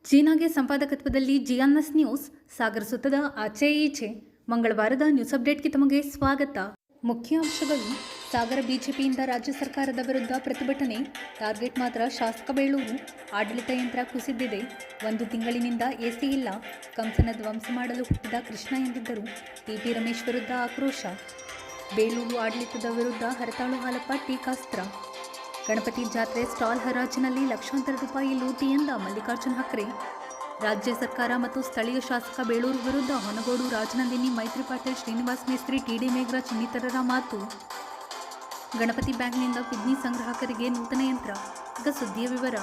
ಚೀನಾಗೆ ಸಂಪಾದಕತ್ವದಲ್ಲಿ ಜಿಎನ್ಎಸ್ ನ್ಯೂಸ್ ಸಾಗರ ಸುತ್ತದ ಆಚೆ ಈಚೆ ಮಂಗಳವಾರದ ನ್ಯೂಸ್ ಅಪ್ಡೇಟ್ಗೆ ತಮಗೆ ಸ್ವಾಗತ. ಮುಖ್ಯಾಂಶಗಳು: ಸಾಗರ ಬಿಜೆಪಿಯಿಂದ ರಾಜ್ಯ ಸರ್ಕಾರದ ವಿರುದ್ಧ ಪ್ರತಿಭಟನೆ. ಟಾರ್ಗೆಟ್ ಮಾತ್ರ ಶಾಸಕ ಬೇಳೂರು. ಆಡಳಿತ ಯಂತ್ರ ಕುಸಿದಿದೆ. 1 ತಿಂಗಳಿನಿಂದ ಎಸಿ ಇಲ್ಲ. ಕಂಸನ ಧ್ವಂಸ ಮಾಡಲು ಹುಟ್ಟಿದ ಕೃಷ್ಣ ಎಂದಿದ್ದರು. ಟಿಟಿ ರಮೇಶ್ ವಿರುದ್ಧ ಆಕ್ರೋಶ. ಬೇಳೂರು ಆಡಳಿತದ ವಿರುದ್ಧ ಹರತಾಳು ಹಾಲಪ್ಪ ಟೀಕಾಸ್ತ್ರ. ಗಣಪತಿ ಜಾತ್ರೆ ಸ್ಟಾಲ್ ಹರಾಜಿನಲ್ಲಿ ಲಕ್ಷಾಂತರ ರೂಪಾಯಿ ಲೂಟಿ ಎಂದ ಮಲ್ಲಿಕಾರ್ಜುನ ಹಕ್ರೆ. ರಾಜ್ಯ ಸರ್ಕಾರ ಮತ್ತು ಸ್ಥಳೀಯ ಶಾಸಕ ಬೇಳೂರು ವಿರುದ್ಧ ಹೊನಗೋಡು ರಾಜನಂದಿನಿ, ಮೈತ್ರಿ ಪಾಟೀಲ್, ಶ್ರೀನಿವಾಸ್ ಮೇಸ್ತ್ರಿ, ಟಿಡಿ ಮೇಘರಾಜ್ ಇನ್ನಿತರರ ಮಾತು. ಗಣಪತಿ ಬ್ಯಾಂಕ್ನಿಂದ ಕಿಡ್ನಿ ಸಂಗ್ರಾಹಕರಿಗೆ ನೂತನ ಯಂತ್ರ. ಈಗ ಸುದ್ದಿಯ ವಿವರ.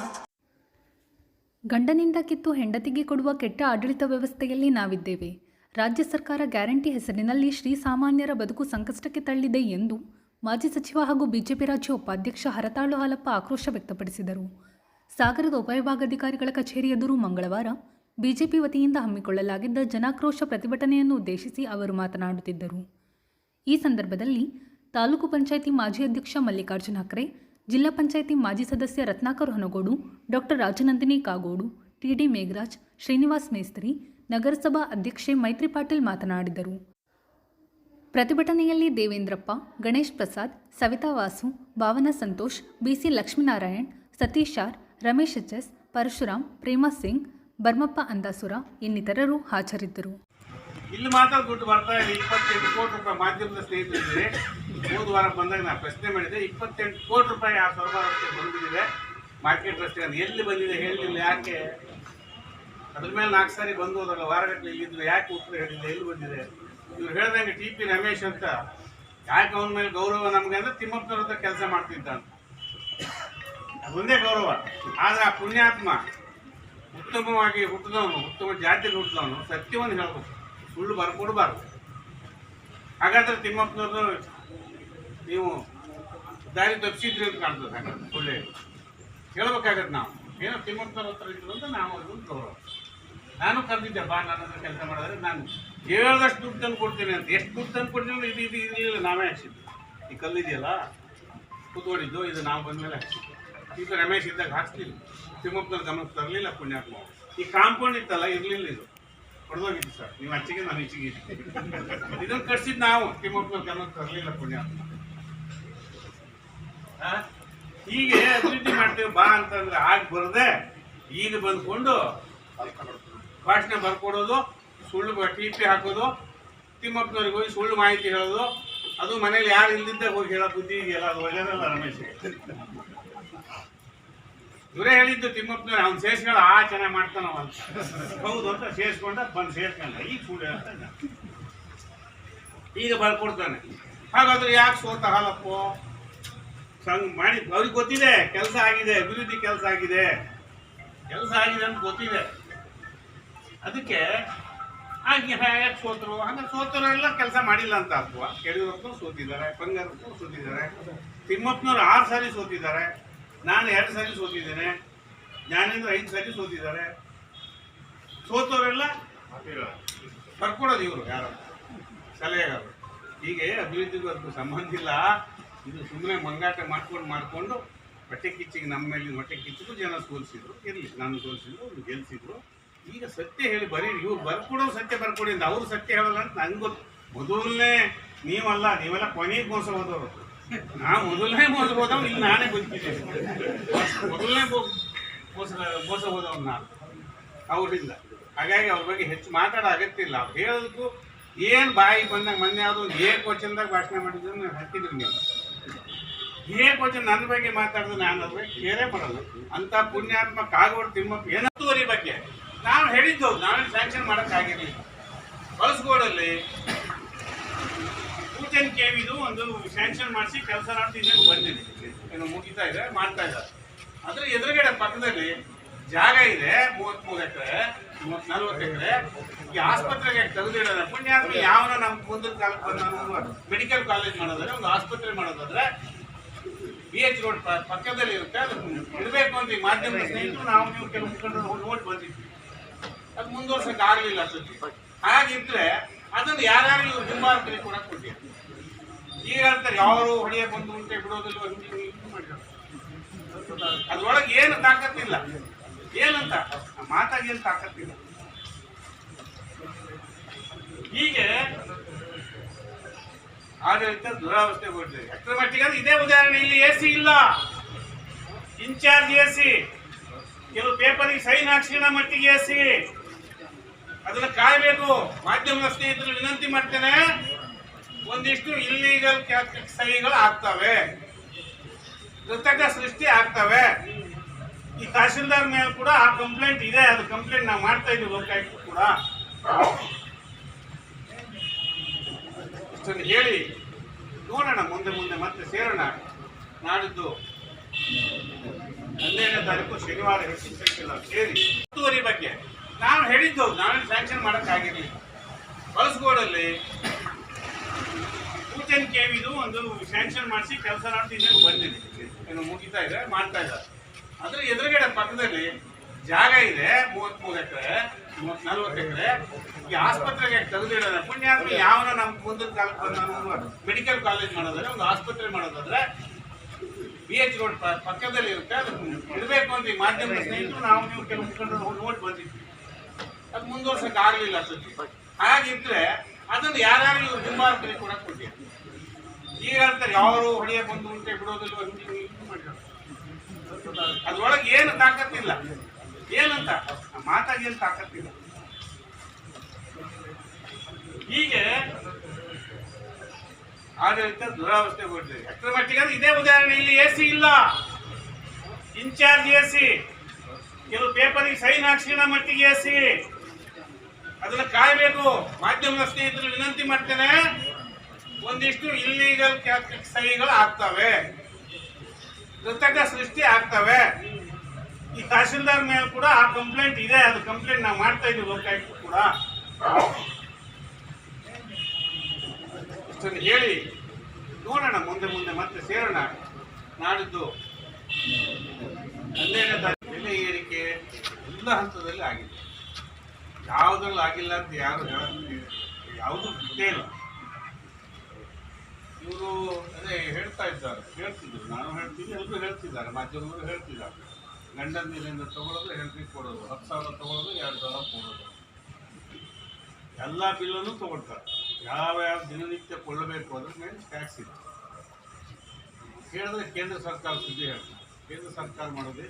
ಗಂಡನಿಂದ ಕಿತ್ತು ಹೆಂಡತಿಗೆ ಕೊಡುವ ಕೆಟ್ಟ ಆಡಳಿತ ವ್ಯವಸ್ಥೆಯಲ್ಲಿ ನಾವಿದ್ದೇವೆ. ರಾಜ್ಯ ಸರ್ಕಾರ ಗ್ಯಾರಂಟಿ ಹೆಸರಿನಲ್ಲಿ ಶ್ರೀಸಾಮಾನ್ಯರ ಬದುಕು ಸಂಕಷ್ಟಕ್ಕೆ ತಳ್ಳಿದೆ ಎಂದು ಮಾಜಿ ಸಚಿವ ಹಾಗೂ ಬಿಜೆಪಿ ರಾಜ್ಯ ಉಪಾಧ್ಯಕ್ಷ ಹರತಾಳು ಹಾಲಪ್ಪ ಆಕ್ರೋಶ ವ್ಯಕ್ತಪಡಿಸಿದರು. ಸಾಗರದ ಉಪವಿಭಾಗಾಧಿಕಾರಿಗಳ ಕಚೇರಿ ಎದುರು ಮಂಗಳವಾರ ಬಿಜೆಪಿ ವತಿಯಿಂದ ಹಮ್ಮಿಕೊಳ್ಳಲಾಗಿದ್ದ ಜನಾಕ್ರೋಶ ಪ್ರತಿಭಟನೆಯನ್ನು ಉದ್ದೇಶಿಸಿ ಅವರು ಮಾತನಾಡುತ್ತಿದ್ದರು. ಈ ಸಂದರ್ಭದಲ್ಲಿ ತಾಲೂಕು ಪಂಚಾಯಿತಿ ಮಾಜಿ ಅಧ್ಯಕ್ಷ ಮಲ್ಲಿಕಾರ್ಜುನ ಹಕ್ರೆ, ಜಿಲ್ಲಾ ಪಂಚಾಯಿತಿ ಮಾಜಿ ಸದಸ್ಯ ರತ್ನಾಕರ್ ಹೊನಗೋಡು, ಡಾಕ್ಟರ್ ರಾಜನಂದಿನಿ ಕಾಗೋಡು, ಟಿಡಿ ಮೇಘರಾಜ್, ಶ್ರೀನಿವಾಸ್ ಮೇಸ್ತ್ರಿ, ನಗರಸಭಾ ಅಧ್ಯಕ್ಷೆ ಮೈತ್ರಿ ಪಾಟೀಲ್ ಮಾತನಾಡಿದರು. ಪ್ರತಿಭಟನೆಯಲ್ಲಿ ದೇವೇಂದ್ರಪ್ಪ, ಗಣೇಶ್ ಪ್ರಸಾದ್, ಸವಿತಾ ವಾಸು, ಭಾವನಾ ಸಂತೋಷ್, ಬಿಸಿ ಲಕ್ಷ್ಮೀನಾರಾಯಣ್, ಸತೀಶ್ ಆರ್, ರಮೇಶ್ ಎಚ್ಎಸ್, ಪರಶುರಾಮ್, ಪ್ರೇಮಾ ಸಿಂಗ್, ಬರ್ಮಪ್ಪ ಅಂದಾಸುರ ಇನ್ನಿತರರು ಹಾಜರಿದ್ದರು. ಇಲ್ಲಿ ಮಾತ್ರ ದುಡ್ಡು ಬರ್ತಾ ಇದೆ. 28 ಕೋಟಿ ರೂಪಾಯಿ ಮಾಧ್ಯಮದ ಸ್ನೇಹಿತರಿಗೆ ಹೋದ ವಾರ ಬಂದಾಗ ನಾನು ಪ್ರಶ್ನೆ ಮಾಡಿದೆ. 28 ಕೋಟಿ ರೂಪಾಯಿ ಆ ಸರ್ಕಾರಕ್ಕೆ ಬಂದಿದೆ. ಮಾರ್ಕೆಟ್ ರಸ್ತೆ ಎಲ್ಲಿ ಬಂದಿದೆ ಹೇಳಿಲ್ಲ. ಯಾಕೆ ಅದ್ರ ಮೇಲೆ 4 ಸಾರಿ ಬಂದು ಹೋದಾಗ ವಾರಗಟ್ಟಲೆ ಇಲ್ಲಿದ್ರು. ಯಾಕೆ ಉತ್ತರ ಹೇಳಿಲ್ಲ, ಎಲ್ಲಿ ಬಂದಿದೆ? ಇವ್ರು ಹೇಳ್ದಂಗೆ ಟಿ.ಪಿ. ರಮೇಶ್ ಅಂತ ಯಾಕೆ ಅವನ ಮೇಲೆ ಗೌರವ ನಮಗೆ ಅಂದರೆ ತಿಮ್ಮಪ್ಪನವ್ರ ಹತ್ರ ಕೆಲಸ ಮಾಡ್ತಿದ್ದ ಅಂತ, ಅದೊಂದೇ ಗೌರವ. ಆದರೆ ಆ ಪುಣ್ಯಾತ್ಮ ಉತ್ತಮವಾಗಿ ಹುಟ್ಟಿದವನು, ಉತ್ತಮ ಜಾತಿಯಲ್ಲಿ ಹುಟ್ಟಿದವನು, ಸತ್ಯವನ್ನು ಹೇಳ್ಬೇಕು, ಸುಳ್ಳು ಬರ್ಕೊಡ್ಬಾರ್ದು. ಹಾಗಾದ್ರೆ ತಿಮ್ಮಪ್ಪನವ್ರು ನೀವು ದಾರಿ ತಪ್ಪಿಸಿದ್ರಿ ಅಂತ ಕಾಣ್ತದೆ. ಹಾಗಾದ್ರೆ ಸುಳ್ಳು ಹೇಳ್ಬೇಕಾಗತ್ತೆ. ನಾವು ಏನೋ ತಿಮ್ಮಪ್ಪನವ್ರ ಹತ್ರ ಇದ್ರು ಅಂತ ನಾವು ಅದೊಂದು ಗೌರವ. ನಾನು ಕರೆದಿದ್ದೆ, ಬಾ ನನ್ನ ಹತ್ರ ಕೆಲಸ ಮಾಡಿದ್ರೆ ನಾನು ಹೇಳ್ದಷ್ಟು ದುಡ್ಡು ತಂದು ಕೊಡ್ತೀನಿ ಅಂತ. ಎಷ್ಟು ದುಡ್ಡು ತಂದು ಕೊಡ್ತೀನಿ ಇದು ಇರಲಿಲ್ಲ, ನಾವೇ ಹಾಕ್ಸಿದ್ವಿ. ಈ ಕಲ್ಲಿದೆಯಲ್ಲ ಕೂತ್ಕೊಂಡಿದ್ದು, ಇದು ನಾವು ಬಂದಮೇಲೆ ಹಾಕ್ಸಿದ್ವಿ. ಈಗ ರಮೇಶ್ ಇದ್ದಾಗ ಹಾಕ್ಸ್ಲಿಲ್ಲ, ತಿಮ್ಮಪ್ಪನ ಗಮನಕ್ಕೆ ತರಲಿಲ್ಲ ಪುಣ್ಯಾತ್ಮ. ಈ ಕಾಂಪೌಂಡ್ ಇತ್ತಲ್ಲ, ಇರಲಿಲ್ಲ, ಇದು ಹೊಡೆದೋಗಿತ್ತು ಸರ್. ನೀವು ಅಚ್ಚಿಗೆ ನಾನು ಈಚೆಗೆ ಇದನ್ನು ಕಟ್ಸಿದ್ದು ನಾವು. ತಿಮ್ಮಪ್ಪನ ಗಮನಕ್ಕೆ ತರಲಿಲ್ಲ ಪುಣ್ಯಾತ್ಮ. ಹೀಗೆ ಅಭಿವೃದ್ಧಿ ಮಾಡ್ತೇವೆ ಬಾ ಅಂತಂದ್ರೆ ಆಗ ಬರದೆ ಈಗ ಬಂದ್ಕೊಂಡು ಭಾಷಣ ಬರ್ಕೊಡೋದು, ಸುಳ್ಳು ಟಿ.ಪಿ. ಹಾಕೋದು, ತಿಮ್ಮಪ್ಪನವ್ರಿಗೆ ಹೋಗಿ ಸುಳ್ಳು ಮಾಹಿತಿ ಹೇಳೋದು, ಅದು ಮನೇಲಿ ಯಾರು ಇಲ್ದಿದ್ದಾಗ ಹೋಗಿ ಹೇಳೋ ಬುದ್ಧಿ ಇದೆಯಲ್ಲ, ಅದು ಒಳ್ಳೆಯದಲ್ಲ ರಮೇಶ್. ಇವರೇ ಹೇಳಿದ್ದು ತಿಮ್ಮಪ್ಪನವ್ರು, ಅವ್ನು ಸೇರಿಸ್ಕೊಂಡು ಚೆನ್ನಾಗಿ ಮಾಡ್ತಾನವ ಅಂತ. ಹೌದು ಅಂತ ಸೇರಿಸ್ಕೊಂಡ ಬಂದು ಸೇರ್ಕೊಂಡ. ಈಗ ಸುಳ್ಳು ಹೇಳ್ತಾನೆ, ಈಗ ಬರ್ಕೊಡ್ತಾನೆ. ಹಾಗಾದ್ರೆ ಯಾಕೆ ಸೋತ ಹಾಲಪ್ಪೋ ಸಂಗ್ ಮಾಡಿ? ಅವ್ರಿಗೆ ಗೊತ್ತಿದೆ ಕೆಲಸ ಆಗಿದೆ, ಅಭಿವೃದ್ಧಿ ಕೆಲಸ ಆಗಿದೆ ಅಂತ ಗೊತ್ತಿದೆ. ಅದಕ್ಕೆ ಹಾಗೆ ಯಾಕೆ ಸೋತರು? ಹಂಗಾರೆ ಸೋತರೆಲ್ಲ ಕೆಲಸ ಮಾಡಿಲ್ಲ ಅಂತ ಅರ್ಥವ. ಯಡಿಯೂರಪ್ಪರು ಸೋತಿದ್ದಾರೆ, ಬಂಗಾರಪ್ಪರು ಸೋತಿದ್ದಾರೆ, ತಿಮ್ಮಪ್ಪನವ್ರು 6 ಸಾರಿ ಸೋತಿದ್ದಾರೆ, ನಾನು 2 ಸಾರಿ ಸೋತಿದ್ದೇನೆ, ಜ್ಞಾನೇಂದ್ರ 5 ಸಾರಿ ಸೋತಿದ್ದಾರೆ. ಸೋತವರೆಲ್ಲ ಬರ್ಕೊಡೋದು ಇವರು ಯಾರು ಸಲಹೆಗಾರರು. ಹೀಗೆ ಅಭಿವೃದ್ಧಿಗೂ ಅದಕ್ಕೂ ಸಂಬಂಧ ಇಲ್ಲ. ಇದು ಸುಮ್ಮನೆ ಮಂಗಾಟ ಮಾಡ್ಕೊಂಡು ಹೊಟ್ಟೆ ಕಿಚ್ಚಿಗೆ ನಮ್ಮ ಮೇಲೆ ಹೊಟ್ಟೆ ಕಿಚ್ಚಿಗೂ ಜನ ಸೋಲಿಸಿದ್ರು. ಇರಲಿ, ನಾನು ಸೋಲಿಸಿದ್ರು, ಅವ್ರು ಗೆಲ್ಲಿಸಿದ್ರು. ಈಗ ಸತ್ಯ ಹೇಳಿ ಬರೀ ಇವ್ರು ಬರ್ಕೊಡೋದು ಸತ್ಯ ಬರ್ಕೊಡಿ ಅಂತ. ಅವ್ರು ಸತ್ಯ ಹೇಳಲ್ಲ ಅಂತ ನಂಗೆ ಗೊತ್ತು. ಮೊದಲನೇ ನೀವೆಲ್ಲ ಕೊನೆಗೆ ಮೋಸ ಹೋದವರು. ನಾವು ಮೊದಲನೇ ಮೋಸ ಹೋದವ್. ಇಲ್ಲಿ ನಾನೇ ಗೊತ್ತಿದ್ದೇನೆ, ಮೊದಲನೇ ಮೋಸ ಹೋದವ್ ನಾನು ಅವರಿಂದ. ಹಾಗಾಗಿ ಅವ್ರ ಬಗ್ಗೆ ಹೆಚ್ಚು ಮಾತಾಡೋ ಅಗತ್ಯ ಇಲ್ಲ. ಅವ್ರು ಹೇಳೋದಕ್ಕೂ ಏನು ಬಾಯಿ ಬಂದಾಗ ಮೊನ್ನೆ ಯಾವುದೋ ಒಂದು ಏಕವಚನದಾಗ ಭಾಷಣ ಮಾಡಿದ್ರು ಹಾಕಿದ್ರು. ನೀವು ಏಕವಚನ ನನ್ನ ಬಗ್ಗೆ ಮಾತಾಡಿದ್ರೆ ನಾನು ಅದ್ರ ಬಗ್ಗೆ ಕೇರೇ ಬರಲ್ಲ. ಅಂತ ಪುಣ್ಯಾತ್ಮ ಕಾಗೋಡು ತಿಮ್ಮಪ್ಪ ಏನತ್ತುವರಿ ಬಗ್ಗೆ ನಾವು ಹೇಳಿದ್ದು, ನಾವೇ ಸ್ಯಾಂಕ್ಷನ್ ಮಾಡೋಕ್ಕಾಗಿರಲಿಲ್ಲ. ಬಳಸ್ಗೋಡಲ್ಲಿ ಸೂಚನೆ ಕೇವಿದು ಒಂದು ಸ್ಯಾಂಕ್ಷನ್ ಮಾಡಿಸಿ ಕೆಲಸ ಮಾಡ್ತಿದ್ದೆ ಬಂದಿದೆ. ಏನು ಮುಗಿತಾ ಇದೆ, ಮಾಡ್ತಾ ಇದ್ದಾರೆ. ಅದ್ರ ಎದುರುಗಡೆ ಪಕ್ಕದಲ್ಲಿ ಜಾಗ ಇದೆ, 33 ಎಕರೆ, 40 ಎಕರೆ. ಈ ಆಸ್ಪತ್ರೆಗೆ ತೆಗೆದಿಡೋದ ಪುಣ್ಯಾತ್ಮ ಯಾವನ ನಮ್ಮ ಮುಂದಿನ ಕಾಲಕ್ಕೆ ಬಂದ ಮೆಡಿಕಲ್ ಕಾಲೇಜ್ ಮಾಡೋದಾದ್ರೆ, ಒಂದು ಆಸ್ಪತ್ರೆ ಮಾಡೋದಾದ್ರೆ BH ರೋಡ್ ಪಕ್ಕದಲ್ಲಿ ಇರುತ್ತೆ, ಅದು ಇಡಬೇಕು ಅಂತ ಈ ಮಾಧ್ಯಮದ ಸ್ನೇಹಿತರು ನಾವು ನೀವು ಕೆಲವು ಮುಖಂಡರು ನೋಡಿ ಬಂದಿದ್ವಿ. ಅದು ಮುಂದುವರ್ಸಕ್ಕೆ ಆಗಲಿಲ್ಲ ಅಷ್ಟೊತ್ತಿ. ಹಾಗಿದ್ರೆ ಅದನ್ನು ಯಾರ್ಯಾರು ಇವ್ರು ಹಿಂಬಾಲಕರಿಗೆ ಕೂಡ ಕೊಟ್ಟಿದ್ದಾರೆ. ಈಗ ಹೇಳ್ತಾರೆ ಯಾರು ಹೊಡೆಯಕ್ಕೆ ಬಂದು ಉಂಟೆ ಬಿಡೋದಿಲ್ಲ, ಮಾಡಿದ್ದಾರೆ. ಅದ್ರೊಳಗೆ ಏನು ತಾಕತ್ತಿಲ್ಲ. ಏನಂತ ಮಾತಾಗಿ ಏನು ತಾಕತ್ತಿಲ್ಲ. ಹೀಗೆ ಆಡಳಿತ ದುರಾವಸ್ಥೆ ಹೋಗ್ತದೆ. ಎಷ್ಟರ ಮಟ್ಟಿಗೆ ಇದೇ ಉದಾಹರಣೆ, ಇಲ್ಲಿ ಎ ಸಿ ಇಲ್ಲ, ಇನ್ಚಾರ್ಜ್ ಎ ಸಿ, ಕೆಲವು ಪೇಪರಿಗೆ ಸೈನ್ ಹಾಕ್ಸಿದ ಮಟ್ಟಿಗೆ ಎ ಸಿ, ಅದನ್ನ ಕಾಯಬೇಕು. ಮಾಧ್ಯಮದ ಸ್ನೇಹಿತರು ವಿನಂತಿ ಮಾಡ್ತೇನೆ, ಒಂದಿಷ್ಟು ಇಲ್ಲೀಗಲ್ ಸಹಿಗಳು ಆಗ್ತವೆ, ಕೃತಕ ಸೃಷ್ಟಿ ಆಗ್ತವೆ. ಈ ತಹಶೀಲ್ದಾರ್ ಮೇಲೆ ಕೂಡ ಆ ಕಂಪ್ಲೇಂಟ್ ಇದೆ, ಅದು ಕಂಪ್ಲೇಂಟ್ ನಾವು ಮಾಡ್ತಾ ಇದ್ದೀವಿ ಲೋಕಾಯುಕ್ತ ಕೂಡ. ಇಷ್ಟನ್ನು ಹೇಳಿ ನೋಡೋಣ, ಮುಂದೆ ಮುಂದೆ ಮತ್ತೆ ಸೇರೋಣ. ನಾಡಿದ್ದು 12ನೇ ತಾರೀಕು ಶನಿವಾರ ಹೆಚ್ಚಿಲ್ಲ ಸೇರಿ ಒತ್ತುವರಿ ಬಗ್ಗೆ ನಾವು ಹೇಳಿದ್ದು, ನಾವೇನು ಸ್ಯಾಂಕ್ಷನ್ ಮಾಡೋಕ್ಕಾಗಿರಲಿಲ್ಲ. ಬಳಸ್ಗೋಡಲ್ಲಿ 210 KVದು ಒಂದು ಸ್ಯಾಂಕ್ಷನ್ ಮಾಡಿಸಿ ಕೆಲಸ ಮಾಡ್ತಿದ್ದೆ ಬಂದಿದೆ, ಏನು ಮುಗಿತಾ ಇದೆ, ಮಾಡ್ತಾ ಇದ್ದಾರೆ. ಅದ್ರ ಎದುರುಗಡೆ ಪಕ್ಕದಲ್ಲಿ ಜಾಗ ಇದೆ 33 ಎಕರೆ 40 ಎಕರೆ. ಈ ಆಸ್ಪತ್ರೆಗೆ ತೆಗೆದಿಡೋಣ ಪುಣ್ಯಾತ್ಮ ಯಾವನ ನಮ್ಮ ಮುಂದಿನ ಕಾಲಕ್ಕೆ ಬಂದ ಮೆಡಿಕಲ್ ಕಾಲೇಜ್ ಮಾಡೋದಾದ್ರೆ, ಒಂದು ಆಸ್ಪತ್ರೆ ಮಾಡೋದಾದ್ರೆ BH ರೋಡ್ ಪಕ್ಕದಲ್ಲಿ ಇರುತ್ತೆ, ಅದಕ್ಕೆ ಇಡಬೇಕು ಅಂತ ಈ ಮಾಧ್ಯಮದ ಸ್ನೇಹಿತರು ನಾವು ನೀವು ಕೆಲವು ಮುಖಂಡರು ನೋಡಿ ಬಂದಿದ್ವಿ. ಅದು ಮುಂದುವರ್ಸಕ್ಕೆ ಆಗಲಿಲ್ಲ ಅಷ್ಟೊತ್ತಿ. ಹಾಗಿದ್ರೆ ಅದನ್ನು ಯಾರ್ಯಾರು ಹಿಂಬಾಲಕರಿಗೆ ಕೂಡ ಕೊಟ್ಟಿದ್ದಾರೆ. ಈಗ ಹೇಳ್ತಾರೆ ಯಾರು ಹೊಡೆಯ ಬಂದು ಉಂಟೆ ಬಿಡೋದಿಲ್ಲ, ಮಾಡಿದ್ದಾರೆ. ಅದ್ರೊಳಗೆ ಏನು ತಾಕತ್ತಿಲ್ಲ, ಏನಂತ ಮಾತಾಗಿ ಏನು ತಾಕತ್ತಿಲ್ಲ. ಹೀಗೆ ಆಡಳಿತ ದುರಾವಸ್ಥೆ ಹೋಗ್ತದೆ. ಎಷ್ಟರ ಮಟ್ಟಿಗೆ ಇದೇ ಉದಾಹರಣೆ, ಇಲ್ಲಿ ಎ ಸಿ ಇಲ್ಲ, ಇನ್ಚಾರ್ಜ್ ಎ ಸಿ, ಕೆಲವು ಪೇಪರಿಗೆ ಸೈನ್ ಹಾಕ್ಸಿದ ಮಟ್ಟಿಗೆ ಎ ಸಿ, ಅದನ್ನ ಕಾಯಬೇಕು. ಮಾಧ್ಯಮದ ಸ್ನೇಹಿತರು ವಿನಂತಿ ಮಾಡ್ತೇನೆ, ಒಂದಿಷ್ಟು ಇಲ್ಲೀಗಲ್ ಸಹಿಗಳು ಆಗ್ತವೆ, ಕೃತಕ ಸೃಷ್ಟಿ ಆಗ್ತವೆ. ಈ ತಹಶೀಲ್ದಾರ್ ಮೇಲೆ ಕೂಡ ಆ ಕಂಪ್ಲೇಂಟ್ ಇದೆ, ಅದು ಕಂಪ್ಲೇಂಟ್ ನಾವು ಮಾಡ್ತಾ ಇದ್ದೀವಿ ಲೋಕಾಯುಕ್ತ ಕೂಡ. ಇಷ್ಟನ್ನು ಹೇಳಿ ನೋಡೋಣ, ಮುಂದೆ ಮುಂದೆ ಮತ್ತೆ ಸೇರೋಣ. ನಾಡಿದ್ದು 12ನೇ ತಾರೀಕು ಬೆಲೆ ಏರಿಕೆ ಎಲ್ಲ ಹಂತದಲ್ಲಿ ಆಗಿದೆ. ಯಾವುದ್ರಲ್ಲಿ ಆಗಿಲ್ಲ ಅಂತ ಯಾರು ಯಾವುದು ಗೊತ್ತೇ ಇಲ್ಲ. ಇವರು ಅದೇ ಹೇಳ್ತಿದ್ರು, ನಾನು ಹೇಳ್ತೀನಿ, ಎಲ್ಲರೂ ಹೇಳ್ತಿದ್ದಾರೆ, ಮಾಧ್ಯಮದವರು ಹೇಳ್ತಿದ್ದಾರೆ. ಗಂಡನ ಮೇಲಿಂದ ತಗೊಳ್ಳೋದು, ಹೆಂಡ್ರಿ ಕೊಡೋದು, 10,000 ತಗೊಳ್ಳೋದು, 2,000 ಕೊಡೋದು, ಎಲ್ಲ ಬಿಲ್ಲನ್ನು ತಗೊಳ್ತಾರೆ. ಯಾವ ದಿನನಿತ್ಯ ಕೊಳ್ಳಬೇಕು ಅದ್ರ ಮೇಲೆ ಟ್ಯಾಕ್ಸ್ ಇದೆ. ಹೇಳಿದ್ರೆ ಕೇಂದ್ರ ಸರ್ಕಾರ ಸುದ್ದಿ ಹೇಳ್ತಾರೆ, ಕೇಂದ್ರ ಸರ್ಕಾರ ಮಾಡೋದೇ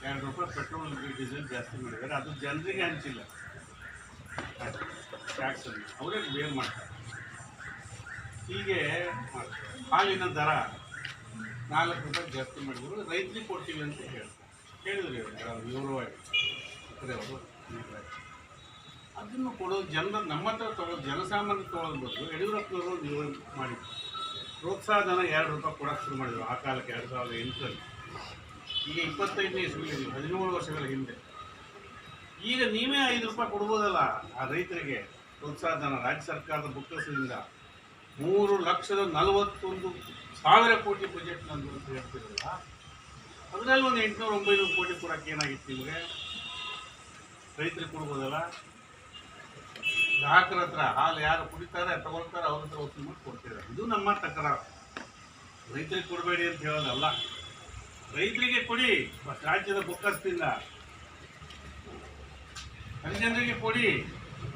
2 ರೂಪಾಯಿ ಪೆಟ್ರೋಲ್ ಡೀಸೆಲ್ ಜಾಸ್ತಿ ಮಾಡಿದ್ದಾರೆ, ಅದು ಜನರಿಗೆ ಹಂಚಿಲ್ಲ ಟ್ಯಾಕ್ಸಲ್ಲಿ, ಅವರೇ ಬೇರ್ ಮಾಡ್ತಾರೆ. ಹೀಗೆ ಹಾಲಿನ ದರ 4 ರೂಪಾಯಿ ಜಾಸ್ತಿ ಮಾಡಿದ್ರು, ರೈತರಿಗೆ ಕೊಡ್ತೀವಿ ಅಂತ ಹೇಳಿದ್ರು ವಿವರವಾಗಿ ಅವರು. ಅದನ್ನು ಕೊಡೋದು ಜನರ ನಮ್ಮ ಹತ್ರ ತೊಗೊಳೋದು, ಜನಸಾಮಾನ್ಯ ತೊಗೊಳೋದು ಬದಲು ಯಡಿಯೂರಪ್ಪನವರು ನೀವು ಮಾಡಿದ್ರು. ಪ್ರೋತ್ಸಾಹಧನ 2 ರೂಪಾಯಿ ಕೊಡೋಕ್ಕೆ ಶುರು ಮಾಡಿದ್ರು ಆ ಕಾಲಕ್ಕೆ 2008ರಲ್ಲಿ. ಈಗ 25ನೇ ಇಸ್ವಿಯಲ್ಲಿ 17 ವರ್ಷಗಳ ಹಿಂದೆ. ಈಗ ನೀವೇ 5 ರೂಪಾಯಿ ಕೊಡ್ಬೋದಲ್ಲ ಆ ರೈತರಿಗೆ ಪ್ರೋತ್ಸಾಹಧನ. ರಾಜ್ಯ ಸರ್ಕಾರದ ಬುಕ್ಕಸದಿಂದ 3,41,000 ಕೋಟಿ ಬಜೆಟ್ ನಂದು ಅಂತ ಹೇಳ್ತಿರಲ್ಲ, ಅದರಲ್ಲಿ ಒಂದು 800-900 ಕೋಟಿ ಕೊಡೋಕೆ ಏನಾಗಿತ್ತು ನಿಮಗೆ? ರೈತರಿಗೆ ಕೊಡ್ಬೋದಲ್ಲ. ಗ್ರಾಹಕರ ಹತ್ರ ಹಾಲು ಯಾರು ಕುಡಿತಾರೆ ತಗೊಳ್ತಾರೆ, ಅವ್ರ ಹತ್ರ ವಸೂಲು ಮಾಡಿ ಕೊಡ್ತಿದ್ದಾರೆ. ಇದು ನಮ್ಮ ತಕರಾರು. ರೈತರಿಗೆ ಕೊಡಬೇಡಿ ಅಂತ ಹೇಳೋದಲ್ಲ, ರೈತರಿಗೆ ಕೊಡಿ. ರಾಜ್ಯದ ಬೊಕ್ಕಸದಿಂದ ಹರಿಜನರಿಗೆ ಕೊಡಿ,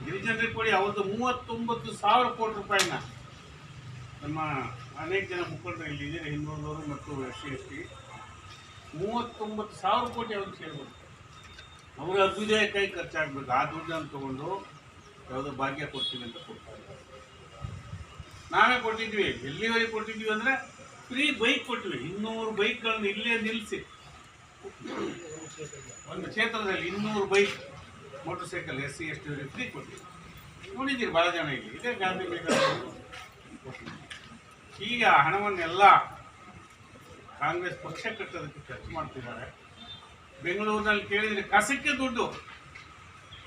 ಗಿರಿಜನರಿಗೆ ಕೊಡಿ. ಅವ್ರದ್ದು 39,000 ಕೋಟಿ ರೂಪಾಯಿನ ನಮ್ಮ ಅನೇಕ ಜನ ಮುಖಂಡರು ಇಲ್ಲಿ ಇದ್ದಾರೆ, ಹಿಂದುಳಿದವರು ಮತ್ತು SC/ST, 39,000 ಕೋಟಿ ಅವ್ರಿಗೆ ಸೇರ್ಬೋದು. ಅವ್ರ ಅಭ್ಯುದಯ ಕೈ ಖರ್ಚಾಗಬೇಕು. ಆ ದುಡ್ಡನ್ನು ತೊಗೊಂಡು ಯಾವುದೋ ಭಾಗ್ಯ ಕೊಡ್ತೀವಿ ಅಂತ ಕೊಡ್ತಾ ಇದ್ದಾರೆ. ನಾವೇ ಕೊಟ್ಟಿದ್ವಿ. ಎಲ್ಲಿವರೆಗೆ ಕೊಟ್ಟಿದ್ವಿ ಅಂದರೆ ಫ್ರೀ ಬೈಕ್ ಕೊಟ್ಟಿವಿ. 200 ಬೈಕ್ಗಳನ್ನು ಇಲ್ಲೇ ನಿಲ್ಲಿಸಿ, ಒಂದು ಕ್ಷೇತ್ರದಲ್ಲಿ 200 ಬೈಕ್ ಮೋಟರ್ ಸೈಕಲ್ SC/ST ಅವರಿಗೆ ಫ್ರೀ ಕೊಟ್ಟಿವಿ. ನೋಡಿದ್ದೀರಿ ಭಾಳ ಜನ ಇಲ್ಲಿ. ಇದೇ ಗಾಂಧಿ ಕೊಟ್ಟಿದ್ವಿ. ಈಗ ಹಣವನ್ನೆಲ್ಲ ಕಾಂಗ್ರೆಸ್ ಪಕ್ಷ ಕಟ್ಟೋದಕ್ಕೆ ಖರ್ಚು ಮಾಡ್ತಿದ್ದಾರೆ. ಬೆಂಗಳೂರಿನಲ್ಲಿ ಕೇಳಿದರೆ ಕಸಕ್ಕೆ ದುಡ್ಡು,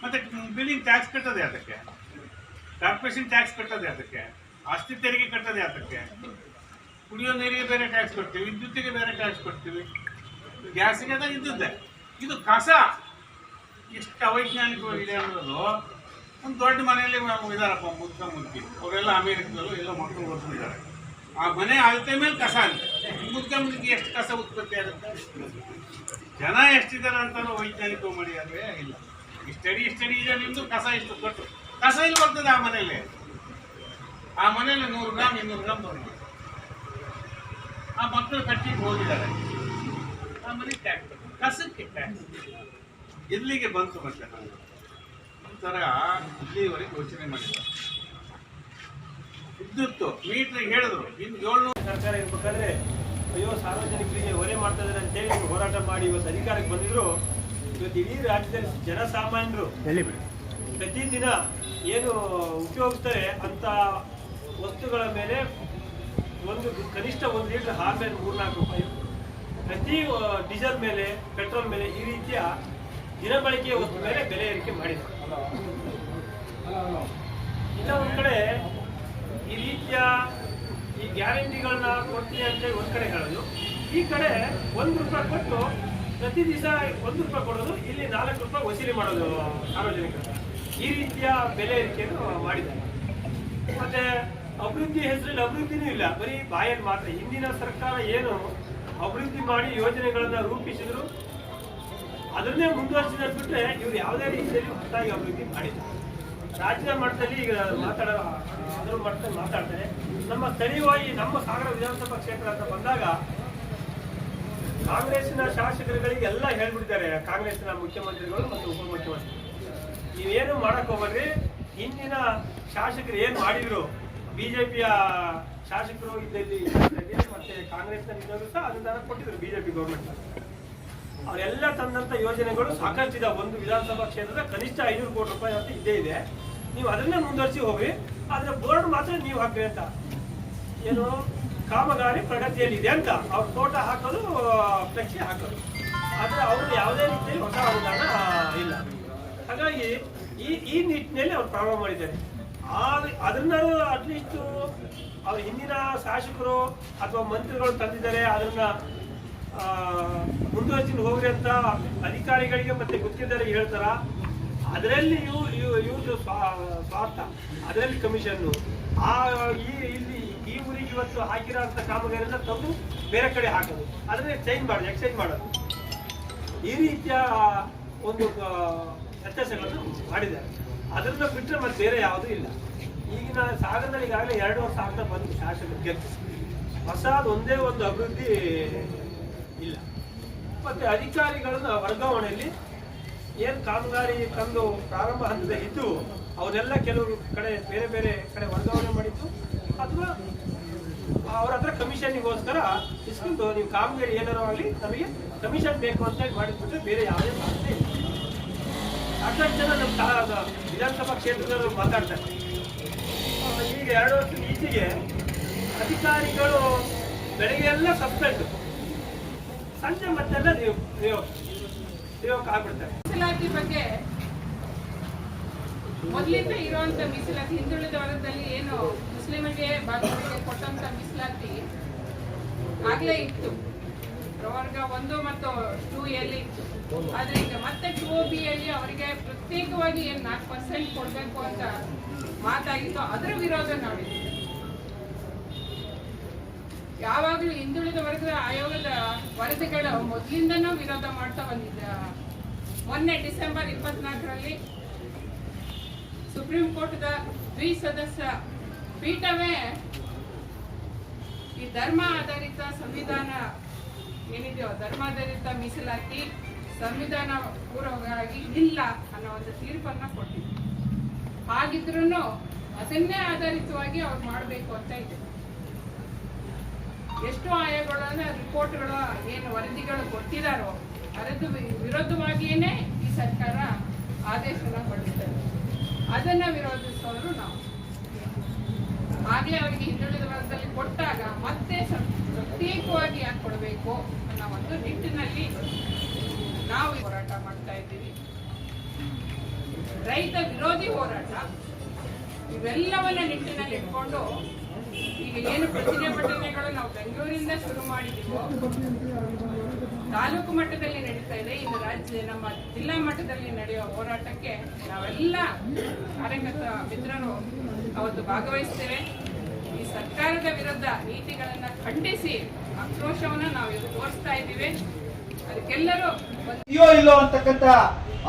ಮತ್ತು ಬಿಲ್ಡಿಂಗ್ ಟ್ಯಾಕ್ಸ್ ಕಟ್ಟೋದೇ ಅದಕ್ಕೆ, ಕಾರ್ಪೊರೇಷನ್ ಟ್ಯಾಕ್ಸ್ ಕಟ್ಟೋದೇ ಅದಕ್ಕೆ, ಆಸ್ತಿ ತೆರಿಗೆ ಕಟ್ಟೋದೇ ಅದಕ್ಕೆ, ಕುಡಿಯೋ ನೀರಿಗೆ ಬೇರೆ ಟ್ಯಾಕ್ಸ್ ಕೊಡ್ತೀವಿ, ವಿದ್ಯುತ್ತಿಗೆ ಬೇರೆ ಟ್ಯಾಕ್ಸ್ ಕೊಡ್ತೀವಿ, ಗ್ಯಾಸಿಗೆ ಅದ ಇದ್ದದ್ದೇ. ಇದು ಕಸ ಎಷ್ಟು ಅವೈಜ್ಞಾನಿಕವಾಗಿದೆ ಅನ್ನೋದು. ಒಂದು ದೊಡ್ಡ ಮನೆಯಲ್ಲಿ ಇದಾರಪ್ಪ ಮುದ್ಕ ಮುಂಚಿ, ಅವರೆಲ್ಲ ಅಮೇರಿಕದಲ್ಲೂ ಎಲ್ಲ ಮಕ್ಕಳು ಓದಿಸಿದ್ದಾರೆ. ಆ ಮನೆ ಅಳತೆ ಮೇಲೆ ಕಸ ಅಂತ ಮುದ್ಕೆ ಎಷ್ಟು ಕಸ ಉತ್ಪತ್ತಿ ಆಗುತ್ತೆ, ಜನ ಎಷ್ಟಿದ್ದಾರೆ ಅಂತ ವೈಜ್ಞಾನಿಕ ಮಾಡಿ ಅಲ್ವೇ ಇಲ್ಲ. ಇಷ್ಟಡಿ ಇದೆ ನಿಮ್ದು, ಕಸ ಇಷ್ಟು ಕೊಟ್ಟು ಕಸ ಇಲ್ಲಿ ಬರ್ತದೆ ಆ ಮನೆಯಲ್ಲಿ 100 ಗ್ರಾಮ್ 200 ಗ್ರಾಮ್ ಬರ್ತದೆ. ಆ ಮಕ್ಕಳು ಕಟ್ಟಿಗೆ ಹೋಗಿದ್ದಾರೆ, ಆ ಮನೆ ಟ್ಯಾಕ್ಸ್ ಕಸಕ್ಕೆ ಟ್ಯಾಕ್ಸ್ ಎಲ್ಲಿಗೆ ಬಂತು ಮತ್ತೆ ಒಂಥರ ಇಲ್ಲಿವರೆಗೆ ಯೋಚನೆ ಮಾಡಿದ್ದಾರೆ. ವಿದ್ಯುತ್ ಮೀಟ್ರಿಗೆ ಹೇಳಿದ್ರು ಇನ್ನು 700 ಸರ್ಕಾರ ಇರ್ಬೇಕಾದ್ರೆ ಅಯ್ಯೋ ಸಾರ್ವಜನಿಕರಿಗೆ ಹೊರೆ ಮಾಡ್ತಾ ಇದ್ದಾರೆ ಅಂತೇಳಿ ಹೋರಾಟ ಮಾಡಿ ಇವತ್ತು ಅಧಿಕಾರಕ್ಕೆ ಬಂದಿದ್ರು. ಇವತ್ತು ಇಡೀ ರಾಜ್ಯದಲ್ಲಿ ಜನಸಾಮಾನ್ಯರು ಪ್ರತಿದಿನ ಏನು ಉಪಯೋಗಿಸ್ತಾರೆ ಅಂತ ವಸ್ತುಗಳ ಮೇಲೆ ಕನಿಷ್ಠ 1 ಲೀಟರ್ ಹಾಲ್ ಮೇಲೆ 3-4 ರೂಪಾಯಿ, ಪ್ರತಿ ಡೀಸೆಲ್ ಮೇಲೆ ಪೆಟ್ರೋಲ್ ಮೇಲೆ ಈ ರೀತಿಯ ದಿನಬಳಕೆಯ ವಸ್ತು ಮೇಲೆ ಬೆಲೆ ಏರಿಕೆ ಮಾಡಿದ್ದಾರೆ. ಇನ್ನ ಒಂದ್ ಕಡೆ ಈ ರೀತಿಯ ಈ ಗ್ಯಾರಂಟಿಗಳನ್ನ ಕೊಡ್ತೀನಿ ಅಂತೇಳಿ ಒಂದ್ ಕಡೆ ಹೇಳೋದು, ಈ ಕಡೆ 1 ರೂಪಾಯಿ ಕೊಟ್ಟು ಪ್ರತಿ ದಿವಸ 1 ರೂಪಾಯಿ ಕೊಡೋದು, ಇಲ್ಲಿ 4 ರೂಪಾಯಿ ವಸೂಲಿ ಮಾಡೋದು ಸಾರ್ವಜನಿಕರು. ಈ ರೀತಿಯ ಬೆಲೆ ಏರಿಕೆಯನ್ನು ಮಾಡಿದ್ದಾರೆ. ಮತ್ತೆ ಅಭಿವೃದ್ಧಿ ಹೆಸರಲ್ಲಿ ಅಭಿವೃದ್ಧಿನೂ ಇಲ್ಲ, ಬರೀ ಬಾಯಲ್ಲಿ ಮಾತ್ರ. ಹಿಂದಿನ ಸರ್ಕಾರ ಏನು ಅಭಿವೃದ್ಧಿ ಮಾಡಿ ಯೋಜನೆಗಳನ್ನ ರೂಪಿಸಿದ್ರು ಅದನ್ನೇ ಮುಂದುವರಿಸಿದ ಬಿಟ್ಟರೆ ಇವರು ಯಾವುದೇ ರೀತಿಯಲ್ಲಿ ಹೊಸದಾಗಿ ಅಭಿವೃದ್ಧಿ ಮಾಡಿದ್ದಾರೆ. ರಾಜ್ಯದ ಮಟ್ಟದಲ್ಲಿ ಈಗ ಅದರ ಮಟ್ಟದಲ್ಲಿ ಮಾತಾಡ್ತಾರೆ. ನಮ್ಮ ಸ್ಥಳೀಯವಾಗಿ ನಮ್ಮ ಸಾಗರ ವಿಧಾನಸಭಾ ಕ್ಷೇತ್ರ ಅಂತ ಬಂದಾಗ ಕಾಂಗ್ರೆಸ್ಸಿನ ಶಾಸಕರುಗಳಿಗೆ ಎಲ್ಲ ಹೇಳ್ಬಿಟ್ಟಿದ್ದಾರೆ, ಕಾಂಗ್ರೆಸ್ಸಿನ ಮುಖ್ಯಮಂತ್ರಿಗಳು ಮತ್ತು ಉಪಮುಖ್ಯಮಂತ್ರಿ, ನೀವೇನು ಮಾಡಕ್ ಹೋಗ್ಬೇಡ್ರಿ, ಹಿಂದಿನ ಶಾಸಕರು ಏನು ಮಾಡಿದ್ರು, ಬಿಜೆಪಿಯ ಶಾಸಕರು ಇದ್ದಲ್ಲಿ ಮತ್ತೆ ಕಾಂಗ್ರೆಸ್ನ ಇದ್ದವರು ಸಹ ಅನುದಾನ ಕೊಟ್ಟಿದ್ರು ಬಿಜೆಪಿ ಗೌರ್ಮೆಂಟ್. ಅವರೆಲ್ಲ ತಂದಂತ ಯೋಜನೆಗಳು ಸಾಕಷ್ಟಿದೆ. ಒಂದು ವಿಧಾನಸಭಾ ಕ್ಷೇತ್ರದ ಕನಿಷ್ಠ 500 ಕೋಟಿ ರೂಪಾಯಿ ಅಂತ ಇದ್ದೇ ಇದೆ. ನೀವು ಅದನ್ನೇ ಮುಂದುವರಿಸಿ ಹೋಗಿ, ಆದ್ರೆ ಬೋರ್ಡ್ ಮಾತ್ರ ನೀವು ಹಾಕ್ರಿ ಅಂತ, ಏನು ಕಾಮಗಾರಿ ಪ್ರಗತಿಯಲ್ಲಿ ಇದೆ ಅಂತ ಅವ್ರ ಫೋಟೋ ಹಾಕೋದು, ಫ್ಲೆಕ್ಸಿ ಹಾಕೋದು, ಆದ್ರೆ ಅವ್ರದ್ದು ಯಾವುದೇ ರೀತಿಯಲ್ಲಿ ಹೊಸ ಅನುದಾನ ಇಲ್ಲ. ಹಾಗಾಗಿ ಈ ನಿಟ್ಟಿನಲ್ಲಿ ಅವ್ರು ಪ್ರಾರಂಭ ಮಾಡಿದ್ದಾರೆ. ಅದನ್ನ ಅಟ್ಲೀಸ್ಟ್ ಅವ್ರ ಹಿಂದಿನ ಶಾಸಕರು ಅಥವಾ ಮಂತ್ರಿಗಳು ತಂದಿದ್ದಾರೆ, ಅದನ್ನ ಮುಂದುವರಿಸಿ ಹೋಗ್ರಿ ಅಂತ ಅಧಿಕಾರಿಗಳಿಗೆ ಮತ್ತೆ ಗುತ್ತಿಗೆದಾರರಿಗೆ ಹೇಳ್ತಾರ. ಅದರಲ್ಲಿ ಇವ್ರದ್ದು ಸ್ವಾರ್ಥ, ಅದರಲ್ಲಿ ಕಮಿಷನ್ನು. ಇಲ್ಲಿ ಈ ಊರಿಗೆ ಇವತ್ತು ಹಾಕಿರೋ ಅಂತ ಕಾಮಗಾರಿನ ತಂದು ಬೇರೆ ಕಡೆ ಹಾಕೋದು, ಅದನ್ನೇ ಎಕ್ಸ್ಚೇಂಜ್ ಮಾಡೋದು, ಈ ರೀತಿಯ ಒಂದು ವ್ಯತ್ಯಾಸಗಳನ್ನು ಮಾಡಿದ್ದಾರೆ. ಅದನ್ನ ಬಿಟ್ಟರೆ ಮತ್ತೆ ಬೇರೆ ಯಾವುದೂ ಇಲ್ಲ. ಈಗಿನ ಸಾಗರದಲ್ಲಿ ಈಗಾಗಲೇ 2 ವರ್ಷ ಆಗ್ತಾ ಬಂದು ಶಾಸಕರು ಗೆದ್ದು ಹೊಸದು ಒಂದೇ ಒಂದು ಅಭಿವೃದ್ಧಿ ಇಲ್ಲ. ಮತ್ತೆ ಅಧಿಕಾರಿಗಳನ್ನ ವರ್ಗಾವಣೆಯಲ್ಲಿ ಏನು ಕಾಮಗಾರಿ ತಂದು ಪ್ರಾರಂಭ ಹಂತದಲ್ಲಿ ಇದ್ದು ಅವನ್ನೆಲ್ಲ ಕೆಲವರು ಕಡೆ ಬೇರೆ ಕಡೆ ವರ್ಗಾವಣೆ ಮಾಡಿದ್ದು, ಅಥವಾ ಅವ್ರ ಹತ್ರ ಕಮಿಷನ್ಗೋಸ್ಕರ ಇಸ್ಕೊಂಡು ನೀವು ಕಾಮಗಾರಿ ಏನಾರು ಆಗಲಿ ನಮಗೆ ಕಮಿಷನ್ ಬೇಕು ಅಂತ ಹೇಳಿ ಮಾಡಿದ್ಬಿಟ್ರೆ ಬೇರೆ ಯಾವುದೇ ಸಾಧ್ಯ ಇಲ್ಲ. ಸಾಕಷ್ಟು ಜನ ನಮ್ಮ ವಿಧಾನಸಭಾ ಕ್ಷೇತ್ರದವರು ಮಾತಾಡ್ತಾರೆ. ಈಗ 2 ವರ್ಷದ ಈಚೆಗೆ ಅಧಿಕಾರಿಗಳು ಬೆಳಗ್ಗೆ ಎಲ್ಲ ಸಸ್ಪೆಂಡ್, ಸಂಜೆ ಮತ್ತೆಲ್ಲ ನಿಯೋಗ ಆಗ್ಬಿಡ್ತಾರೆ. ಮೀಸಲಾತಿ ಬಗ್ಗೆ ಮೊದಲಿಂದ ಇರುವಂತ ಮೀಸಲಾತಿ, ಹಿಂದುಳಿದ ವರ್ಗದಲ್ಲಿ ಏನು ಮುಸ್ಲಿಮರಿಗೆ ಬಾಗಿಲಿಗೆ ಕೊಟ್ಟಂತ ಮೀಸಲಾತಿ ಆಗ್ಲೇ ಇತ್ತು. ಪ್ರವರ್ಗ 1 ಮತ್ತು 2 ಇತ್ತು. ಆದ್ರೆ ಈಗ ಮತ್ತೆ 2B ಯಲ್ಲಿ ಅವರಿಗೆ ಪ್ರತ್ಯೇಕವಾಗಿ ಏನು 4% ಕೊಡ್ಬೇಕು ಅಂತ ಮಾತಾಗಿತ್ತು, ಅದರ ವಿರೋಧ ನೋಡಿದ್ವಿ. ಯಾವಾಗಲೂ ಹಿಂದುಳಿದ ವರ್ಗದ ಆಯೋಗದ ವರದಿಗಳು ಮೊದಲಿಂದನೂ ವಿರೋಧ ಮಾಡ್ತಾ ಬಂದಿದ್ದ. ಮೊನ್ನೆ ಡಿಸೆಂಬರ್ 24ರಲ್ಲಿ ಸುಪ್ರೀಂ ಕೋರ್ಟ್ದ 2 ಸದಸ್ಯ ಪೀಠವೇ ಈ ಧರ್ಮ ಆಧಾರಿತ ಸಂವಿಧಾನ ಏನಿದೆಯೋ, ಧರ್ಮಾಧಾರಿತ ಮೀಸಲಾತಿ ಸಂವಿಧಾನ ಪೂರ್ವಕವಾಗಿ ಇಲ್ಲ ಅನ್ನೋ ಒಂದು ತೀರ್ಪನ್ನ ಕೊಟ್ಟಿದೆ. ಹಾಗಿದ್ರೂ ಅದನ್ನೇ ಆಧಾರಿತವಾಗಿ ಅವ್ರು ಮಾಡಬೇಕು ಅಂತ ಇದೆ. ಎಷ್ಟು ಆಯೋಗಗಳನ್ನ ರಿಪೋರ್ಟ್ಗಳ ಏನು ವರದಿಗಳು ಕೊಟ್ಟಿದಾರೋ ಅದಕ್ಕೆ ವಿರೋಧವಾಗಿಯೇ ಈ ಸರ್ಕಾರ ಆದೇಶನ ಹೊರಡಿಸ್ತಾರೆ. ಅದನ್ನ ವಿರೋಧಿಸೋರು ನಾವು. ಆಗ್ಲೇ ಅವರಿಗೆ ಹಿಂದುಳಿದ ವರ್ಗದಲ್ಲಿ ಕೊಟ್ಟಾಗ ಮತ್ತೆ ಪ್ರತ್ಯೇಕವಾಗಿ ಯಾಕೆ ಕೊಡಬೇಕು ಅನ್ನೋ ಒಂದು ನಿಟ್ಟಿನಲ್ಲಿ ನಾವು ಹೋರಾಟ ಮಾಡ್ತಾ ಇದ್ದೀವಿ. ರೈತ ವಿರೋಧಿ ಹೋರಾಟ ಇವೆಲ್ಲವನ್ನ ನಿಟ್ಟಿನಲ್ಲಿ ಇಟ್ಕೊಂಡು ಈಗ ಏನು ಪ್ರತಿಭಟನೆಗಳು ನಾವು ಬೆಂಗಳೂರಿಂದ ಶುರು ಮಾಡಿದ್ದೀವೋ, ತಾಲೂಕು ಮಟ್ಟದಲ್ಲಿ ನಡೀತಾ ಇದೆ. ಇನ್ನು ನಮ್ಮ ಜಿಲ್ಲಾ ಮಟ್ಟದಲ್ಲಿ ನಡೆಯುವ ಹೋರಾಟಕ್ಕೆ ನಾವೆಲ್ಲ ಕಾರ್ಯಕರ್ತ ಮಿತ್ರರು ಅವತ್ತು ಭಾಗವಹಿಸ್ತೇವೆ. ಈ ಸರ್ಕಾರದ ವಿರುದ್ಧ ನೀತಿಗಳನ್ನ ಖಂಡಿಸಿ ಆಕ್ರೋಶವನ್ನ ನಾವು ಇವತ್ತು ತೋರಿಸ್ತಾ ಇದ್ದೀವಿ. ಅದಕ್ಕೆಲ್ಲರೂ ಇದೆಯೋ ಇಲ್ಲೋ ಅಂತಕ್ಕಂಥ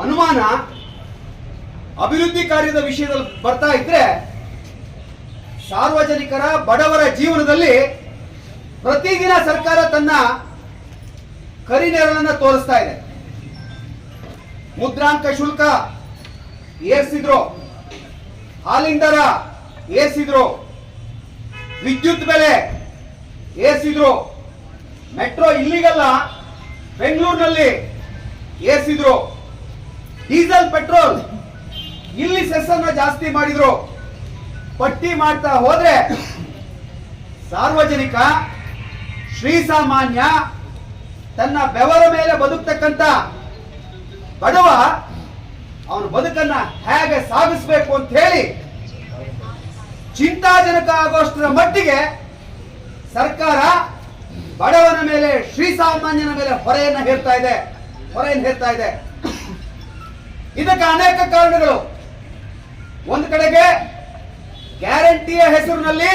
ಅನುಮಾನ ಅಭಿವೃದ್ಧಿ ಕಾರ್ಯದ ವಿಷಯದಲ್ಲಿ ಬರ್ತಾ ಇದ್ರೆ ಸಾರ್ವಜನಿಕರ ಬಡವರ ಜೀವನದಲ್ಲಿ ಪ್ರತಿದಿನ ಸರ್ಕಾರ ತನ್ನ ಕರಿನೆರಳನ್ನ ತೋರಿಸ್ತಾ ಇದೆ. ಮುದ್ರಾಂಕ ಶುಲ್ಕ ಏರಿಸಿದ್ರು, ಹಾಲಿನ ದರ ಏರಿಸಿದ್ರು, ವಿದ್ಯುತ್ ಬೆಲೆ ಏರಿಸಿದ್ರು, ಮೆಟ್ರೋ ಇಲ್ಲಿಗಲ್ಲ ಬೆಂಗಳೂರಿನಲ್ಲಿ ಏರಿಸಿದ್ರು, ಡೀಸೆಲ್ ಪೆಟ್ರೋಲ್ ಇಲ್ಲಿ ಸೆಸ್ ಅನ್ನ ಜಾಸ್ತಿ ಮಾಡಿದ್ರು. ಪಟ್ಟಿ ಮಾಡ್ತಾ ಹೋದ್ರೆ ಸಾರ್ವಜನಿಕ ಶ್ರೀಸಾಮಾನ್ಯ ತನ್ನ ಬೆವರ ಮೇಲೆ ಬದುಕ್ತಕ್ಕಂತ ಬಡವ ಅವನ ಬದುಕನ್ನ ಹೇಗೆ ಸಾಗಿಸಬೇಕು ಅಂತ ಹೇಳಿ ಚಿಂತಾಜನಕ ಆಗೋಷ್ಟರ ಮಟ್ಟಿಗೆ ಸರ್ಕಾರ ಬಡವನ ಮೇಲೆ ಶ್ರೀಸಾಮಾನ್ಯನ ಮೇಲೆ ಹೊರೆಯನ್ನು ಹೇರ್ತಾ ಇದೆ. ಇದಕ್ಕೆ ಅನೇಕ ಕಾರಣಗಳು. ಒಂದು ಕಡೆಗೆ ಗ್ಯಾರಂಟಿಯ ಹೆಸರಿನಲ್ಲಿ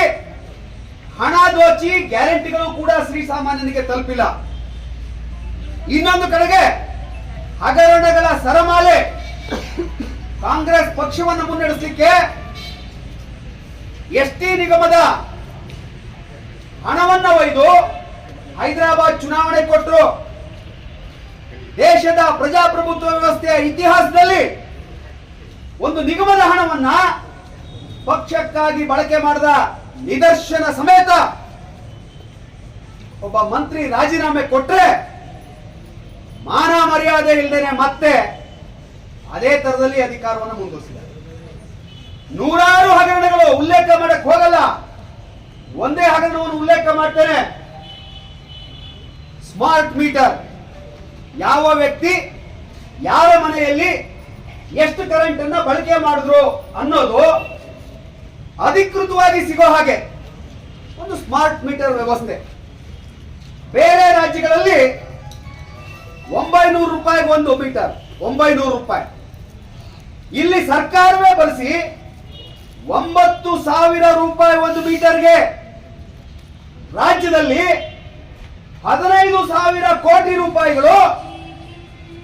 ಹಣ ದೋಚಿ ಗ್ಯಾರಂಟಿಗಳು ಕೂಡ ಶ್ರೀಸಾಮಾನ್ಯನಿಗೆ ತಲುಪಿಲ್ಲ. ಇನ್ನೊಂದು ಕಡೆಗೆ ಹಗರಣಗಳ ಸರಮಾಲೆ ಕಾಂಗ್ರೆಸ್ ಪಕ್ಷವನ್ನು ಮುನ್ನಡೆಸಲಿಕ್ಕೆ ಎಸ್ಟಿ ನಿಗಮದ ಹಣವನ್ನ ಒಯ್ದು ಹೈದರಾಬಾದ್ ಚುನಾವಣೆ ಕೊಟ್ಟರು. ದೇಶದ ಪ್ರಜಾಪ್ರಭುತ್ವ ವ್ಯವಸ್ಥೆಯ ಇತಿಹಾಸದಲ್ಲಿ ಒಂದು ನಿಗಮದ ಹಣವನ್ನ ಪಕ್ಷಕ್ಕಾಗಿ ಬಳಕೆ ಮಾಡಿದ ನಿದರ್ಶನ ಸಮೇತ ಒಬ್ಬ ಮಂತ್ರಿ ರಾಜೀನಾಮೆ ಕೊಟ್ರೆ ಮಾನ ಮರ್ಯಾದೆ ಇಲ್ಲದೇನೆ ಮತ್ತೆ ಅದೇ ತರದಲ್ಲಿ ಅಧಿಕಾರವನ್ನು ಮುಂದುವರಿಸಿದ್ದಾರೆ. ನೂರಾರು ಹಗರಣಗಳು ಉಲ್ಲೇಖ ಮಾಡಕ್ ಹೋಗಲ್ಲ, ಒಂದೇ ಹಗರಣವನ್ನು ಉಲ್ಲೇಖ ಮಾಡ್ತೇನೆ. ಸ್ಮಾರ್ಟ್ ಮೀಟರ್, ಯಾವ ವ್ಯಕ್ತಿ ಯಾವ ಮನೆಯಲ್ಲಿ ಎಷ್ಟು ಕರೆಂಟ್ ಅನ್ನ ಬಳಕೆ ಮಾಡಿದ್ರು ಅನ್ನೋದು ಅಧಿಕೃತವಾಗಿ ಸಿಗೋ ಹಾಗೆ ಒಂದು ಸ್ಮಾರ್ಟ್ ಮೀಟರ್ ವ್ಯವಸ್ಥೆ. ಬೇರೆ ರಾಜ್ಯಗಳಲ್ಲಿ 900 ರೂಪಾಯಿಗೆ ಒಂದು ಮೀಟರ್, 900 ರೂಪಾಯಿ. ಇಲ್ಲಿ ಸರ್ಕಾರವೇ ಬಳಸಿ 9,000 ರೂಪಾಯಿ ಒಂದು ಮೀಟರ್ಗೆ. ರಾಜ್ಯದಲ್ಲಿ 15,000 ಕೋಟಿ ರೂಪಾಯಿಗಳು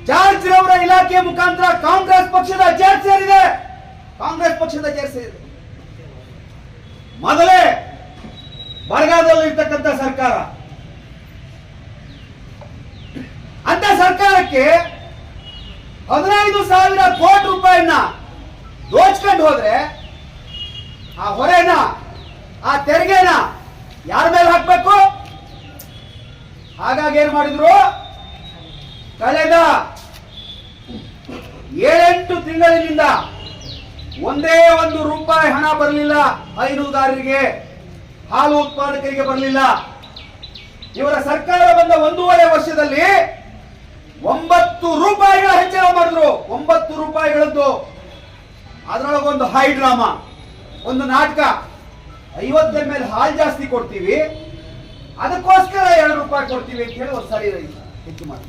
ಜಾರ್ಜ್ ರವರ ಇಲಾಖೆ ಮುಖಾಂತರ ಕಾಂಗ್ರೆಸ್ ಪಕ್ಷದ ಜೇರ್ ಸೇರಿದೆ. ಮೊದಲೇ ಬರಗಾಲದಲ್ಲಿರ್ತಕ್ಕಂಥ ಸರ್ಕಾರ, ಅಂತ ಸರ್ಕಾರಕ್ಕೆ 15,000 ಕೋಟಿ ರೂಪಾಯಿನ ದೋಚ್ಕೊಂಡು ಹೋದ್ರೆ ಆ ಹೊರೆನ, ಆ ತೆರಿಗೆನ ಯಾರ ಮೇಲೆ ಹಾಕ್ಬೇಕು? ಹಾಗಾಗಿ ಏನ್ ಮಾಡಿದ್ರು, ಕಳೆದ 7-8 ತಿಂಗಳಿನಿಂದ ಒಂದೇ ಒಂದು ರೂಪಾಯಿ ಹಣ ಬರಲಿಲ್ಲ. ಹೈನುಗಾರರಿಗೆ, ಹಾಲು ಉತ್ಪಾದಕರಿಗೆ ಬರಲಿಲ್ಲ. ಇವರ ಸರ್ಕಾರ ಬಂದ 1.5 ವರ್ಷದಲ್ಲಿ 9 ರೂಪಾಯಿಗಳ ಹೆಚ್ಚಳ ಮಾಡಿದ್ರು. 9 ರೂಪಾಯಿಗಳದ್ದು. ಅದರೊಳಗೊಂದು ಹೈ ಡ್ರಾಮಾ, ಒಂದು ನಾಟಕ. 50 ml ಹಾಲು ಜಾಸ್ತಿ ಕೊಡ್ತೀವಿ, ಅದಕ್ಕೋಸ್ಕರ 2 ರೂಪಾಯಿ ಕೊಡ್ತೀವಿ ಅಂತ ಹೇಳಿ ಒಂದು ಸಾರಿ ಹೆಚ್ಚು ಮಾಡಿ,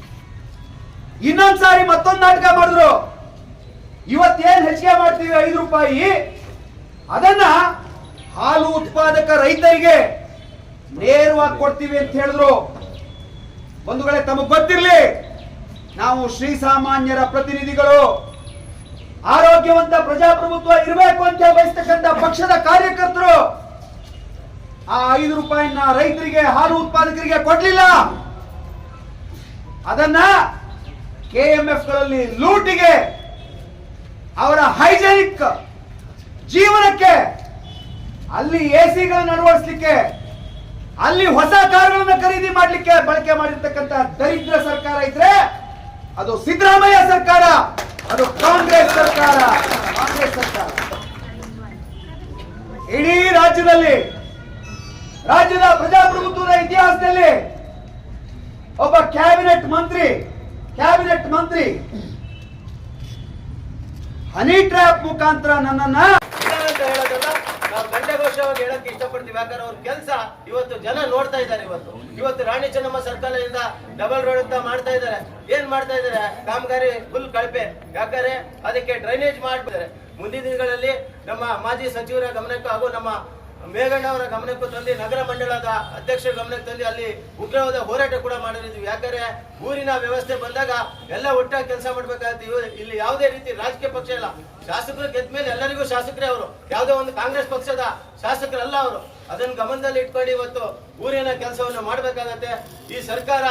ಇನ್ನೊಂದ್ ಸಾರಿ ಮತ್ತೊಂದು ನಾಟಕ ಮಾಡಿದ್ರು. ಇವತ್ತೇನ್ ಹೆಚ್ಚಿಗೆ ಮಾಡ್ತೀವಿ 5 ರೂಪಾಯಿ, ಅದನ್ನ ಹಾಲು ಉತ್ಪಾದಕ ರೈತರಿಗೆ ನೇರವಾಗಿ ಕೊಡ್ತೀವಿ ಅಂತ ಹೇಳಿದ್ರು. ಬಂಧುಗಳೇ, ತಮಗೆ ಗೊತ್ತಿರಲಿ, ನಾವು ಶ್ರೀಸಾಮಾನ್ಯರ ಪ್ರತಿನಿಧಿಗಳು, ಆರೋಗ್ಯವಂತ ಪ್ರಜಾಪ್ರಭುತ್ವ ಇರಬೇಕು ಅಂತ ಬಯಸ್ತಕ್ಕಂಥ ಪಕ್ಷದ ಕಾರ್ಯಕರ್ತರು ಆ 5 ರೂಪಾಯಿನ ರೈತರಿಗೆ, ಹಾಲು ಉತ್ಪಾದಕರಿಗೆ ಕೊಡ್ಲಿಲ್ಲ. ಅದನ್ನ KMF ಗಳಲ್ಲಿ ಲೂಟಿಗೆ, ಅವರ ಹೈಜೆನಿಕ್ ಜೀವನಕ್ಕೆ, ಅಲ್ಲಿ ಎಸಿಗಳನ್ನು ಅಳವಡಿಸಲಿಕ್ಕೆ, ಅಲ್ಲಿ ಹೊಸ ಕಾರುಗಳನ್ನು ಖರೀದಿ ಮಾಡಲಿಕ್ಕೆ ಬಳಕೆ ಮಾಡಿರ್ತಕ್ಕಂಥ ದರಿದ್ರ ಸರ್ಕಾರ ಇದ್ರೆ ಅದು ಸಿದ್ದರಾಮಯ್ಯ ಸರ್ಕಾರ, ಅದು ಕಾಂಗ್ರೆಸ್ ಸರ್ಕಾರ. ಇಡೀ ರಾಜ್ಯದಲ್ಲಿ, ರಾಜ್ಯದ ಪ್ರಜಾಪ್ರಭುತ್ವದ ಇತಿಹಾಸದಲ್ಲಿ ಒಬ್ಬ ಕ್ಯಾಬಿನೆಟ್ ಮಂತ್ರಿ ಹನಿ ಟ್ರ್ಯಾಪ್ ಮುಖಾಂತರ ನನ್ನನ್ನ ಅಂತ ಹೇಳೋದಲ್ಲ, ನಾವು ಗಂಟೆಗೋಷ್ಠವಾಗಿ ಹೇಳಕ್ ಇಷ್ಟಪಡ್ತೀವಿ. ಯಾಕಂದ್ರೆ ಅವ್ರ ಕೆಲಸ ಇವತ್ತು ಜನ ನೋಡ್ತಾ ಇದ್ದಾರೆ. ಇವತ್ತು ರಾಣಿ ಚೆನ್ನಮ್ಮ ಸರ್ಕಲ್ನಿಂದ ಡಬಲ್ ರೋಡ್ ಅಂತ ಮಾಡ್ತಾ ಇದ್ದಾರೆ. ಏನ್ ಮಾಡ್ತಾ ಇದ್ದಾರೆ? ಕಾಮಗಾರಿ ಫುಲ್ ಕಳಪೆ. ಯಾಕಂದ್ರೆ ಅದಕ್ಕೆ ಡ್ರೈನೇಜ್ ಮಾಡ್ಬಿಡ್ತಾರೆ. ಮುಂದಿನ ದಿನಗಳಲ್ಲಿ ನಮ್ಮ ಮಾಜಿ ಸಚಿವರ ಗಮನಕ್ಕೂ ಹಾಗೂ ನಮ್ಮ ಮೇಘಣ್ಣ ಅವರ ಗಮನಕ್ಕೂ ತಂದು ನಗರ ಮಂಡಳದ ಅಧ್ಯಕ್ಷರ ಗಮನಕ್ಕೆ ತಂದು ಅಲ್ಲಿ ಉಗ್ರವಾದ ಹೋರಾಟ ಕೂಡ ಮಾಡಿದ್ವಿ. ಯಾಕಂದ್ರೆ ಊರಿನ ವ್ಯವಸ್ಥೆ ಬಂದಾಗ ಎಲ್ಲ ಒಟ್ಟಾಗಿ ಕೆಲಸ ಮಾಡ್ಬೇಕಾಗುತ್ತೆ. ಇಲ್ಲಿ ಯಾವುದೇ ರೀತಿ ರಾಜಕೀಯ ಪಕ್ಷ ಇಲ್ಲ. ಶಾಸಕರು ಗೆದ್ದ ಮೇಲೆ ಎಲ್ಲರಿಗೂ ಶಾಸಕರೇ ಅವರು, ಯಾವುದೋ ಒಂದು ಕಾಂಗ್ರೆಸ್ ಪಕ್ಷದ ಶಾಸಕರಲ್ಲ ಅವರು. ಅದನ್ನು ಗಮನದಲ್ಲಿ ಇಟ್ಕೊಂಡು ಇವತ್ತು ಊರಿನ ಕೆಲಸವನ್ನು ಮಾಡಬೇಕಾಗತ್ತೆ. ಈ ಸರ್ಕಾರ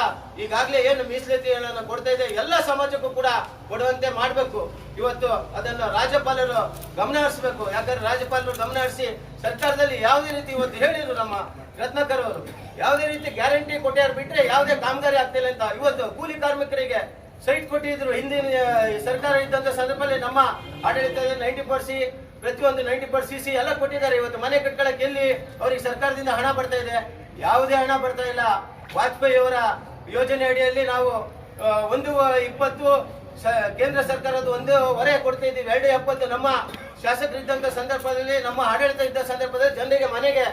ಈಗಾಗಲೇ ಏನು ಮೀಸಲಾತಿಯನ್ನು ಕೊಡ್ತಾ ಇದೆ ಎಲ್ಲ ಸಮಾಜಕ್ಕೂ ಕೂಡ ಕೊಡುವಂತೆ ಮಾಡಬೇಕು. ಇವತ್ತು ಅದನ್ನು ರಾಜ್ಯಪಾಲರು ಗಮನ ಹರಿಸಬೇಕು. ಯಾಕಂದ್ರೆ ರಾಜ್ಯಪಾಲರು ಗಮನ ಹರಿಸಿ ಸರ್ಕಾರದಲ್ಲಿ ಯಾವುದೇ ರೀತಿ ಇವತ್ತು ಹೇಳಿದ್ರು ನಮ್ಮ ರತ್ನಾಕರ್ ಅವರು, ಯಾವುದೇ ರೀತಿ ಗ್ಯಾರಂಟಿ ಕೊಟ್ಟಾರು ಬಿಟ್ರೆ ಯಾವುದೇ ಕಾಮಗಾರಿ ಆಗ್ತಿಲ್ಲ ಅಂತ. ಇವತ್ತು ಕೂಲಿ ಕಾರ್ಮಿಕರಿಗೆ ಸೈಟ್ ಕೊಟ್ಟಿದ್ರು ಹಿಂದಿನ ಸರ್ಕಾರ ಇದ್ದಂತ ಸಂದರ್ಭದಲ್ಲಿ ನಮ್ಮ ಆಡಳಿತದ 90% ಪ್ರತಿಯೊಂದು 90% CC ಎಲ್ಲ ಕೊಟ್ಟಿದ್ದಾರೆ. ಇವತ್ತು ಮನೆ ಕಟ್ಕೊಳ್ಳಕ್ಕೆ ಎಲ್ಲಿ ಅವ್ರಿಗೆ ಸರ್ಕಾರದಿಂದ ಹಣ ಬರ್ತಾ ಇದೆ? ಯಾವುದೇ ಹಣ ಬರ್ತಾ ಇಲ್ಲ. ವಾಜಪೇಯಿ ಅವರ ಯೋಜನೆ ಅಡಿಯಲ್ಲಿ ನಾವು 1.20 ಕೇಂದ್ರ ಸರ್ಕಾರದ 1.25 ಕೊಡ್ತಾ ಇದ್ದೀವಿ. 2.70 ನಮ್ಮ ಶಾಸಕರಿದ್ದಂತ ಸಂದರ್ಭದಲ್ಲಿ, ನಮ್ಮ ಆಡಳಿತ ಇದ್ದ ಸಂದರ್ಭದಲ್ಲಿ ಜನರಿಗೆ ಮನೆಗೆ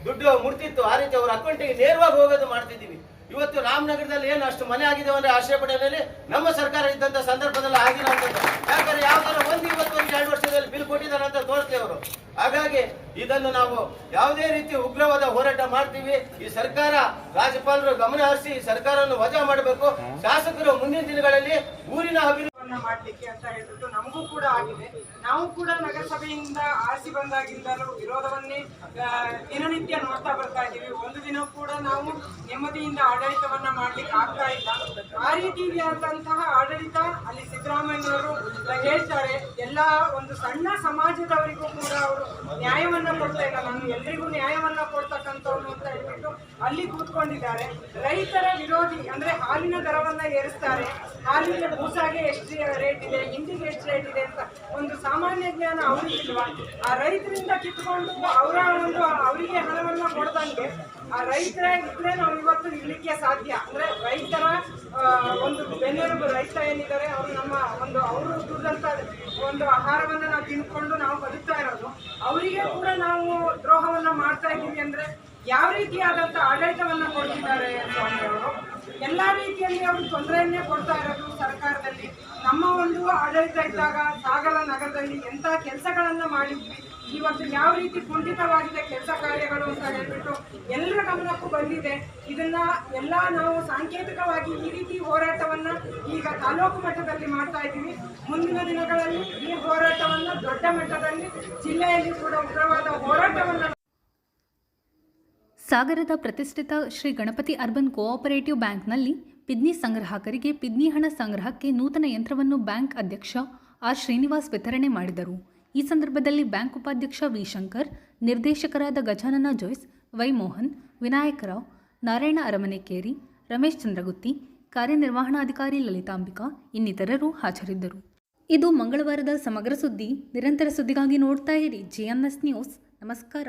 ದುಡ್ಡು ಮುಡ್ತಿತ್ತು. ಆ ರೀತಿ ಅವ್ರ ಅಕೌಂಟಿಗೆ ನೇರವಾಗಿ ಹೋಗೋದು ಮಾಡ್ತಿದ್ದೀವಿ. ಇವತ್ತು ರಾಮನಗರದಲ್ಲಿ ಏನು ಅಷ್ಟು ಮನೆ ಆಗಿದೆ ಅಂದ್ರೆ ಆಶ್ರಯ ಪಡೆಯಲ್ಲಿ ನಮ್ಮ ಸರ್ಕಾರ ಇದ್ದಂತ ಸಂದರ್ಭದಲ್ಲಿ ಆಗಿಲ್ಲ ಅಂತಂದ್ರೆ, ಯಾಕಂದ್ರೆ ಯಾವ್ದಾರ 1-2 ವರ್ಷದಲ್ಲಿ ಬಿಲ್ ಕೊಟ್ಟಿದ್ದಾರೆ ಅಂತ ತೋರಿಸ್ತೇವೆ ಅವರು. ಹಾಗಾಗಿ ಇದನ್ನು ನಾವು ಯಾವುದೇ ರೀತಿ ಉಗ್ರವಾದ ಹೋರಾಟ ಮಾಡ್ತೀವಿ. ಈ ಸರ್ಕಾರ ರಾಜ್ಯಪಾಲರು ಗಮನ ಹರಿಸಿ ಸರ್ಕಾರವನ್ನು ವಜಾ ಮಾಡಬೇಕು. ಶಾಸಕರು ಮುಂದಿನ ದಿನಗಳಲ್ಲಿ ಊರಿನ ಅಭಿವೃದ್ಧಿ ಮಾಡ್ಲಿಕ್ಕೆ ಅಂತ ಹೇಳ್ಬಿಟ್ಟು ನಮಗೂ ಕೂಡ ಆಗಿದೆ. ನಾವು ಕೂಡ ನಗರಸಭೆಯಿಂದ ಆರಿಸಿ ಬಂದಾಗಿಂದಲೂ ವಿರೋಧವನ್ನೇ ದಿನನಿತ್ಯ ನೋಡ್ತಾ ಬರ್ತಾ ಇದ್ದೀವಿ. ಒಂದು ದಿನ ಕೂಡ ನಾವು ನೆಮ್ಮದಿಯಿಂದ ಆಡಳಿತವನ್ನ ಮಾಡ್ಲಿಕ್ಕೆ ಆಗ್ತಾ ಇಲ್ಲ. ಆ ರೀತಿಯಾದಂತಹ ಆಡಳಿತ ಅಲ್ಲಿ ಸಿದ್ದರಾಮಯ್ಯನವರು ಹೇಳ್ತಾರೆ. ಎಲ್ಲ ಒಂದು ಸಣ್ಣ ಸಮಾಜದವರಿಗೂ ಕೂಡ ಅವರು ನ್ಯಾಯವನ್ನ ಕೊಡ್ತಾ ಇಲ್ಲ. ನಾನು ಎಲ್ರಿಗೂ ನ್ಯಾಯವನ್ನ ಕೊಡ್ತಕ್ಕಂಥವ್ರು ಅಂತ ಹೇಳ್ಬಿಟ್ಟು ಅಲ್ಲಿ ಕೂತ್ಕೊಂಡಿದ್ದಾರೆ. ರೈತರ ವಿರೋಧಿ ಅಂದ್ರೆ ಹಾಲಿನ ದರವನ್ನ ಏರಿಸ್ತಾರೆ. ಹಾಲಿಗೆ ಬೂಸಾಗೆ ಎಷ್ಟು ರೇಟ್ ಇದೆ, ಹಿಂದಿಗೆ ಎಷ್ಟು ರೇಟ್ ಇದೆ ಅಂತ ಒಂದು ಸಾಮಾನ್ಯ ಜ್ಞಾನ ಅವರಿಗಿಲ್ವಾ? ಆ ರೈತರಿಂದ ಕಿತ್ಕೊಂಡು ಅವರಿಗೆ ಹಣವನ್ನ ಕೊಡ್ದಂಗೆ ಆ ರೈತರ ಇದ್ರೆ ನಾವು ಇವತ್ತು ಇರ್ಲಿಕ್ಕೆ ಸಾಧ್ಯ. ಅಂದ್ರೆ ರೈತರ ಒಂದು ಬೆನ್ನೆಲುಬು ರೈತ ಏನಿದ್ದಾರೆ ಅವರು ನಮ್ಮ ಅವರು ದುಡ್ಡಂತ ಒಂದು ಆಹಾರವನ್ನ ನಾವು ತಿನ್ಕೊಂಡು ನಾವು ಬದುಕ್ತಾ ಇರೋದು. ಅವರಿಗೆ ಕೂಡ ನಾವು ದ್ರೋಹವನ್ನ ಮಾಡ್ತಾ ಇದ್ದೀವಿ ಅಂದ್ರೆ ಯಾವ ರೀತಿಯಾದಂತ ಆಡಳಿತವನ್ನ ಕೊಡ್ತಿದ್ದಾರೆ ಸ್ವಾಮಿಯವರು. ಎಲ್ಲಾ ರೀತಿಯಲ್ಲಿ ಅವರು ತೊಂದರೆಯನ್ನೇ ಕೊಡ್ತಾ ಇರೋದು ಸರ್ಕಾರದಲ್ಲಿ. ನಮ್ಮ ಒಂದು ಆಡಳಿತ ಇದ್ದಾಗ ಸಾಗರ ನಗರದಲ್ಲಿ ಎಂತ ಕೆಲಸಗಳನ್ನ ಮಾಡಿದ್ವಿ, ಇವತ್ತು ಯಾವ ರೀತಿ ಕುಂಠಿತವಾಗಿದೆ ಕೆಲಸ ಕಾರ್ಯಗಳು ಅಂತ ಹೇಳ್ಬಿಟ್ಟು ಎಲ್ಲರ ಗಮನಕ್ಕೂ ಬಂದಿದೆ. ಇದನ್ನ ಎಲ್ಲ ನಾವು ಸಾಂಕೇತಿಕವಾಗಿ ಈ ರೀತಿ ಹೋರಾಟವನ್ನ ಈಗ ತಾಲೂಕು ಮಟ್ಟದಲ್ಲಿ ಮಾಡ್ತಾ ಇದ್ದೀವಿ. ಮುಂದಿನ ದಿನಗಳಲ್ಲಿ ಈ ಹೋರಾಟವನ್ನ ದೊಡ್ಡ ಮಟ್ಟದಲ್ಲಿ ಜಿಲ್ಲೆಯಲ್ಲಿ ಕೂಡ ಉಗ್ರವಾದ ಹೋರಾಟವನ್ನ. ಸಾಗರದ ಪ್ರತಿಷ್ಠಿತ ಶ್ರೀ ಗಣಪತಿ ಅರ್ಬನ್ ಕೋಆಪರೇಟಿವ್ ಬ್ಯಾಂಕ್ನಲ್ಲಿ ಪಿಗ್ನಿ ಸಂಗ್ರಾಹಕರಿಗೆ ಪಿಗ್ನಿ ಹಣ ಸಂಗ್ರಹಕ್ಕೆ ನೂತನ ಯಂತ್ರವನ್ನು ಬ್ಯಾಂಕ್ ಅಧ್ಯಕ್ಷ ಆರ್ ಶ್ರೀನಿವಾಸ್ ವಿತರಣೆ ಮಾಡಿದರು. ಈ ಸಂದರ್ಭದಲ್ಲಿ ಬ್ಯಾಂಕ್ ಉಪಾಧ್ಯಕ್ಷ ವಿ ಶಂಕರ್, ನಿರ್ದೇಶಕರಾದ ಗಜಾನನ ಜೋಯ್ಸ್, ವೈ ಮೋಹನ್, ವಿನಾಯಕರಾವ್, ನಾರಾಯಣ ಅರಮನೆಕೇರಿ, ರಮೇಶ್ ಚಂದ್ರಗುತ್ತಿ, ಕಾರ್ಯನಿರ್ವಹಣಾಧಿಕಾರಿ ಲಲಿತಾಂಬಿಕಾ ಇನ್ನಿತರರು ಹಾಜರಿದ್ದರು. ಇದು ಮಂಗಳವಾರದ ಸಮಗ್ರ ಸುದ್ದಿ. ನಿರಂತರ ಸುದ್ದಿಗಾಗಿ ನೋಡ್ತಾ ಇರಿ GNS ನ್ಯೂಸ್. ನಮಸ್ಕಾರ.